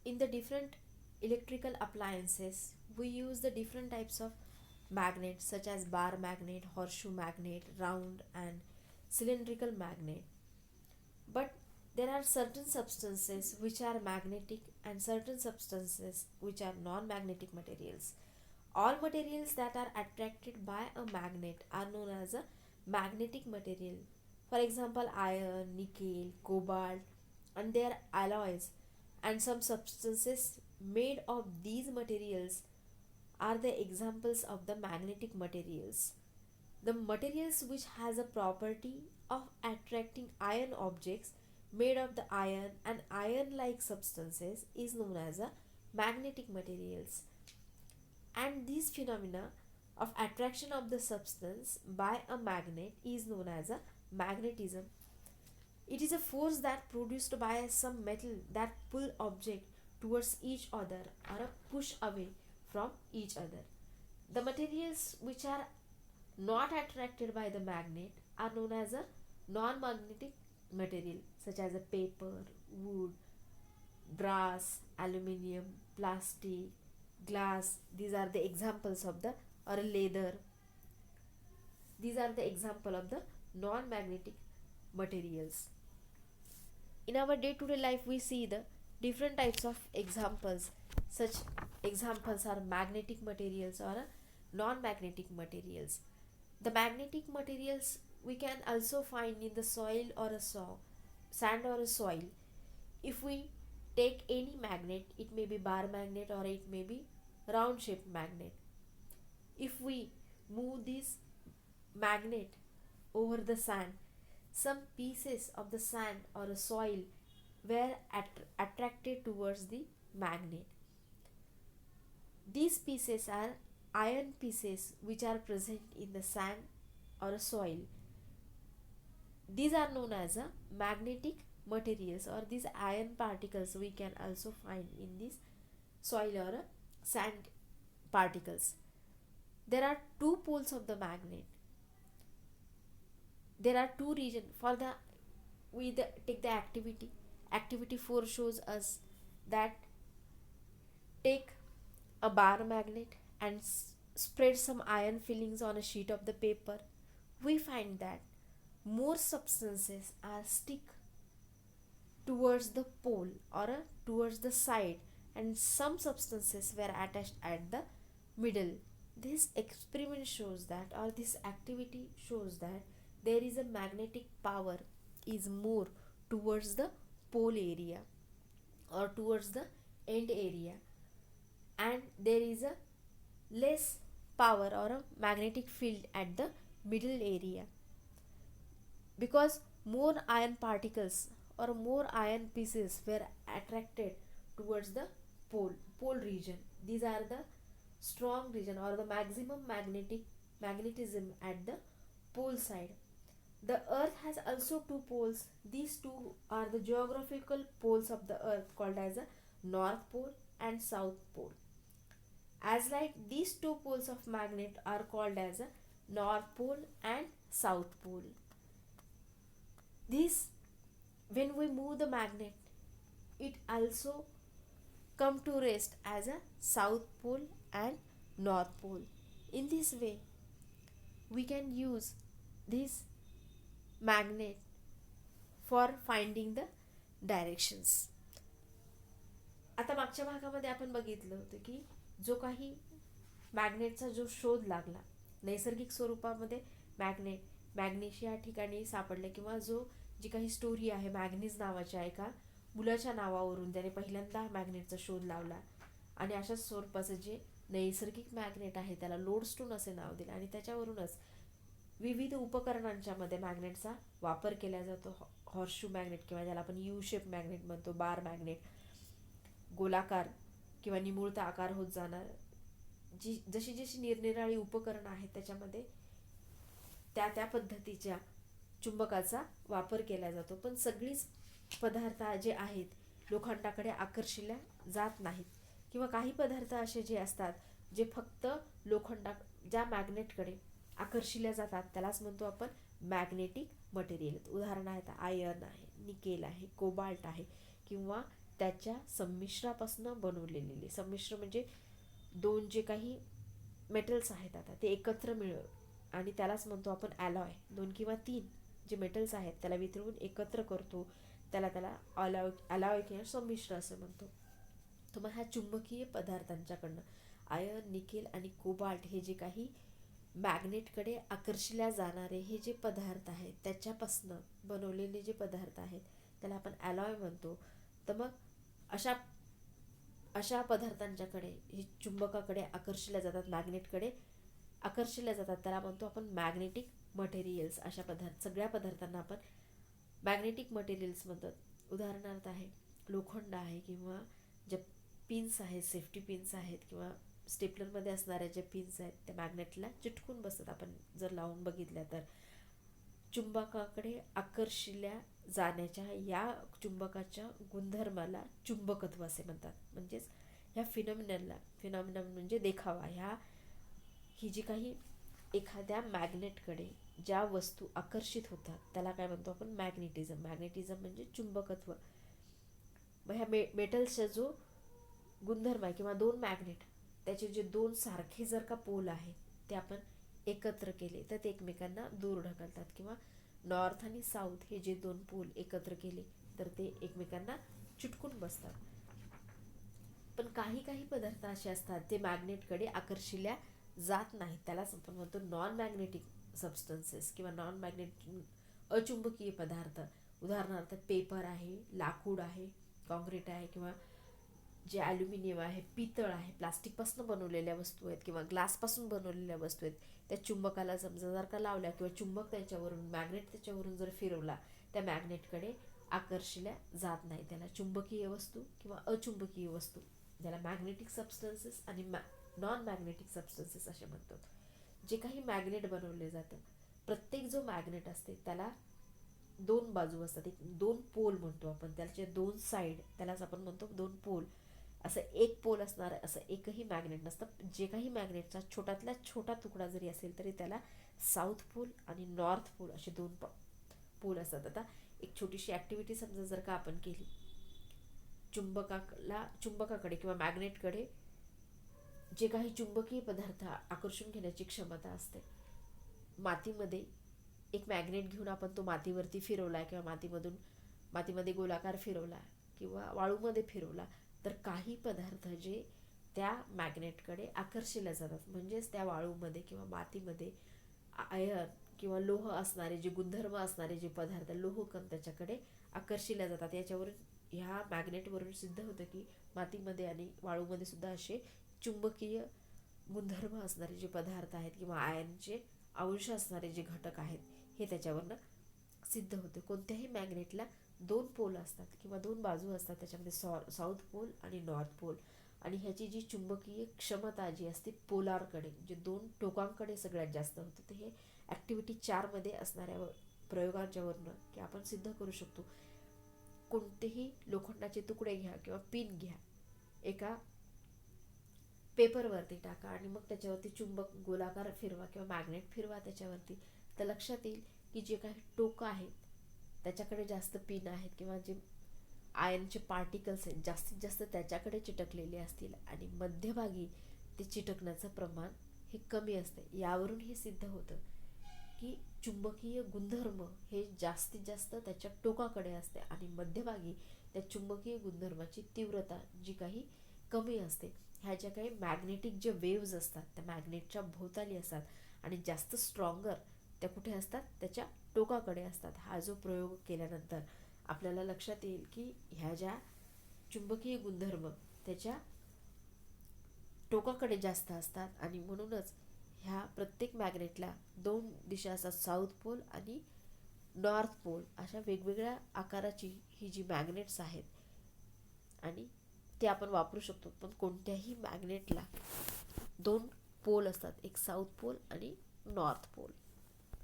in the different electrical appliances, we use the different types of magnets such as bar magnet, horseshoe magnet, round and cylindrical magnet. But there are certain substances which are magnetic and certain substances which are non-magnetic materials. All materials that are attracted by a magnet are known as a magnetic material. For example, iron, nickel, cobalt, and their alloys, and some substances made of these materials are the examples of the magnetic materials. The materials which has a property of attracting iron objects made of the iron and iron like substances is known as a magnetic materials. And these phenomena of attraction of the substance by a magnet is known as a magnetism. It is a force that produced by some metal that pull object towards each other or a push away from each other. The materials which are not attracted by the magnet are known as a non-magnetic material such as a paper, wood, brass, aluminium, plastic, glass. These are the examples of the, or leather. These are the example of the non-magnetic materials. In our day-to-day life, we see the different types of examples. Such examples are magnetic materials or non-magnetic materials. The magnetic materials we can also find in the soil or a sand or a soil. If we take any magnet, it may be bar magnet or it may be round shaped magnet. If we move this magnet over the sand, some pieces of the sand or a soil were attracted towards the magnet. These pieces are iron pieces which are present in the sand or a soil. These are known as a magnetic materials, or these iron particles we can also find in this soil or a sand particles. There are two poles of the magnet. There are two regions for the, take the activity 4 shows us that take a bar magnet and spread some iron fillings on a sheet of the paper. We find that more substances are stick towards the pole or towards the side, and some substances were attached at the middle. This experiment shows that, or this activity shows that, there is a magnetic power is more towards the pole area or towards the end area, and there is a less power or a magnetic field at the middle area, because more iron particles or more iron pieces were attracted towards the pole region. These are the strong region or the maximum magnetism at the pole side. The earth has also two poles. These two are the geographical poles of the earth called as a north pole and south pole. As like these two poles of magnet are called as a north pole and south pole. This, when we move the magnet, it also come to rest as a south pole and north pole. In this way, we can use this magnet for finding the directions. आता मागच्या भागामध्ये आपण बघितलं होतं की जो काही मॅग्नेटचा जो शोध लागला नैसर्गिक स्वरूपामध्ये, मॅग्नेशिया ठिकाणी सापडले, किंवा जी काही स्टोरी आहे मॅग्नीज नावाच्या एका मुलाच्या नावावरून त्याने पहिल्यांदा मॅग्नेटचा शोध लावला, आणि अशाच स्वरूपाचं जे नैसर्गिक मॅग्नेट आहे त्याला लोडस्टोन असे नाव दिले, आणि त्याच्यावरूनच विविध उपकरणांच्या मध्ये मॅग्नेटचा वापर केला जातो. हॉर्सशू मॅग्नेट किंवा ज्याला आपण यू शेप मॅग्नेट म्हणतो, बार मॅग्नेट, गोलाकार किंवा निमुळता आकार होत जाणार, जशी जशी निरनिराळी उपकरणं आहेत त्याच्यामध्ये त्या पद्धतीच्या चुंबकाचा वापर केला जातो. पण सगळीच पदार्थ जे आहेत लोखंडाकडे आकर्षिल्या जात नाहीत, किंवा काही पदार्थ असे जे असतात जे फक्त ज्या मॅग्नेटकडे आकर्षिल्या जातात त्यालाच म्हणतो आपण मॅग्नेटिक मटेरियल. उदाहरण आहेत आयर्न आहे, निकेल आहे, कोबाल्ट आहे, किंवा त्याच्या संमिश्रापासून बनवलेली. संमिश्र म्हणजे दोन जे काही मेटल्स आहेत आता ते एकत्र आणि त्यालाच म्हणतो आपण ॲलॉय. 2 किंवा 3 जे मेटल्स आहेत त्याला वितळून एकत्र करतो, त्याला ॲलॉय किंवा संमिश्र असं म्हणतो. तर मग ह्या चुंबकीय पदार्थांच्याकडनं आयर्न, निकेल आणि कोबाल्ट हे जे काही मॅग्नेटकडे आकर्षल्या जाणारे हे जे पदार्थ आहेत त्याच्यापासनं बनवलेले जे पदार्थ आहेत त्याला आपण ॲलॉय म्हणतो. तर मग अशा अशा पदार्थांच्याकडे हे चुंबकाकडे आकर्षल्या जातात, मॅग्नेटकडे आकर्षल्या जातात, त्याला म्हणतो आपण मॅग्नेटिक मटेरियल्स. अशा सगळ्या पदार्थांना आपण मॅग्नेटिक मटेरियल्स म्हणतात. उदाहरणार्थ आहे लोखंड आहे, किंवा ज्या पिन्स आहेत, सेफ्टी पिन्स आहेत, किंवा स्टेपलरमध्ये असणाऱ्या ज्या पिन्स आहेत त्या मॅग्नेटला चिटकून बसतात. आपण जर लावून बघितल्या तर चुंबकाकडे आकर्षल्या जाण्याच्या या चुंबकाच्या गुणधर्माला चुंबकत्व असे म्हणतात. म्हणजेच ह्या फिनॉमिनन म्हणजे देखावा, ही जी काही एखाद्या मॅग्नेटकडे ज्या वस्तू आकर्षित होतात त्याला काय म्हणतो आपण मॅग्नेटिझम. मॅग्नेटिझम म्हणजे चुंबकत्व. मग ह्या मेटल्सचा जो गुणधर्म आहे, किंवा दोन मॅग्नेट त्याचे जे दोन सारखे जर का पोल आहेत ते आपण एकत्र केले तर ते एकमेकांना दूर ढकलतात, किंवा नॉर्थ आणि साऊथ हे जे दोन पोल एकत्र केले तर ते एकमेकांना चिटकून बसतात. पण काही पदार्थ असे असतात जे मॅग्नेटकडे आकर्षिल्या जात नाहीत, त्यालाच आपण म्हणतो नॉन मॅग्नेटिक सबस्टन्सेस किंवा नॉन मॅग्नेटिक अचुंबकीय पदार्थ. उदाहरणार्थ पेपर आहे, लाकूड आहे, कॉन्क्रीट आहे, किंवा जे ॲल्युमिनियम आहे, पितळ आहे, प्लास्टिकपासून बनवलेल्या वस्तू आहेत, किंवा ग्लासपासून बनवलेल्या वस्तू आहेत. त्या चुंबकाला समजा जर का लावल्या, किंवा चुंबक त्याच्यावरून मॅग्नेट त्याच्यावरून जर फिरवला त्या मॅग्नेटकडे आकर्षिल्या जात नाही. त्याला चुंबकीय वस्तू किंवा अचुंबकीय वस्तू, ज्याला मॅग्नेटिक सबस्टन्सेस आणि नॉन मॅग्नेटिक सबस्टन्सेस असे म्हणतात. जे काही मॅग्नेट बनवले जातं, प्रत्येक जो मॅग्नेट असते त्याला दोन बाजू असतात, दोन पोल म्हणतो आपण, त्याचे दोन साईड, त्यालाच आपण म्हणतो दोन पोल. असं एक पोल असणार असं एकही मॅग्नेट नसतं. जे काही मॅग्नेटचा छोट्यातला छोटा तुकडा जरी असेल तरी त्याला साऊथ पोल आणि नॉर्थ पोल असे दोन पोल असतात. आता एक छोटीशी ॲक्टिव्हिटी समजा जर का आपण केली, चुंबकाकडे किंवा मॅग्नेटकडे जे काही चुंबकीय पदार्थ आकर्षून घेण्याची क्षमता असते, मातीमध्ये एक मॅग्नेट घेऊन आपण तो मातीवरती फिरवला, किंवा मातीमध्ये गोलाकार फिरवला, किंवा वाळूमध्ये फिरवला, तर काही पदार्थ जे त्या मॅग्नेटकडे आकर्षिले जातात. म्हणजेच त्या वाळूमध्ये किंवा मातीमध्ये आयर्न किंवा लोह असणारे, जे गुणधर्म असणारे जे पदार्थ, लोहकण त्याच्याकडे आकर्षिले जातात. याच्यावरून ह्या मॅग्नेटवरून सिद्ध होतं की मातीमध्ये आणि वाळूमध्ये सुद्धा असे चुंबकीय गुणधर्म असणारे जे पदार्थ आहेत, किंवा आयर्नचे अंश असणारे जे घटक आहेत, हे त्याच्यावरनं सिद्ध होते. कोणत्याही मॅग्नेटला दोन पोल असतात किंवा दोन बाजू असतात, त्याच्यामध्ये साऊथ पोल आणि नॉर्थ पोल. आणि ह्याची जी चुंबकीय क्षमता जी असते पोलारकडे, जे दोन टोकांकडे सगळ्यात जास्त होतं. तर हे ॲक्टिव्हिटी 4मध्ये असणाऱ्या प्रयोगांच्यावरनं की आपण सिद्ध करू शकतो. कोणतेही लोखंडाचे तुकडे घ्या किंवा पिन घ्या, एका पेपरवरती टाका आणि मग त्याच्यावरती चुंबक गोलाकार फिरवा किंवा मॅग्नेट फिरवा त्याच्यावरती, तर लक्षात येईल की जे काही टोकं आहेत त्याच्याकडे जास्त पिन आहेत, किंवा जे आयर्नचे पार्टिकल्स आहेत जास्तीत जास्त त्याच्याकडे चिटकलेले असतील, आणि मध्यभागी ते चिटकण्याचं प्रमाण हे कमी असते. यावरून हे सिद्ध होतं की चुंबकीय गुणधर्म हे जास्तीत जास्त त्याच्या टोकाकडे असते, आणि मध्यभागी त्या चुंबकीय गुणधर्माची तीव्रता जी काही कमी असते. ह्या ज्या काही मॅग्नेटिक जे वेव्ज असतात त्या मॅग्नेटच्या भोवताली असतात, आणि जास्त स्ट्रॉंगर त्या कुठे असतात, त्याच्या टोकाकडे असतात. हा जो प्रयोग केल्यानंतर आपल्याला लक्षात येईल की ह्या ज्या चुंबकीय गुणधर्म त्याच्या टोकाकडे जास्त असतात, आणि म्हणूनच ह्या प्रत्येक मॅग्नेटला दोन दिशा असतात, साऊथ पोल आणि नॉर्थ पोल. अशा वेगवेगळ्या आकाराची ही जी मॅग्नेट्स आहेत आणि ते आपण वापरू शकतो. पण कोणत्याही मॅग्नेटला दोन पोल असतात, एक साऊथ पोल आणि नॉर्थ पोल.